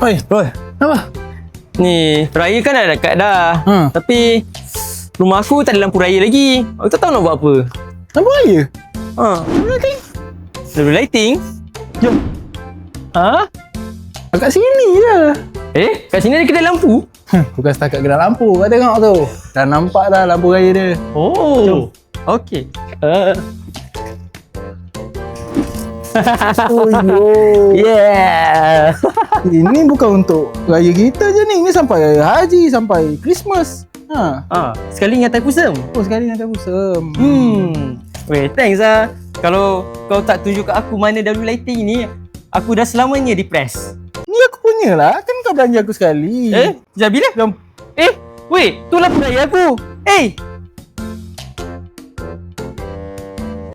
Oi, Roy, apa? ni raya kan dah dekat dah. Tapi rumah aku tak ada lampu raya lagi. Aku tak tahu nak buat apa. Lampu raya? Ha. Lampu lighting? Jom. Ha? Kat sini je. Kat sini ada kedai lampu? Bukan setakat kedai lampu. Kau tengok tu. Dah nampak dah lampu raya dia. Oh. Okey. Oh, yo. Yeah. Ini bukan untuk raya kita je ni. Ini sampai raya haji, sampai Christmas. Sekali ingat aku sem. Oh, sekali nak busem. Weh, thanks ah. Kalau kau tak tunjuk kat aku mana dalu lighting ni, aku dah selamanya depressed. Ni aku punya lah. Kan kau belanja aku sekali. Sekejap bila? Jom. Weh, tu lampu raya aku.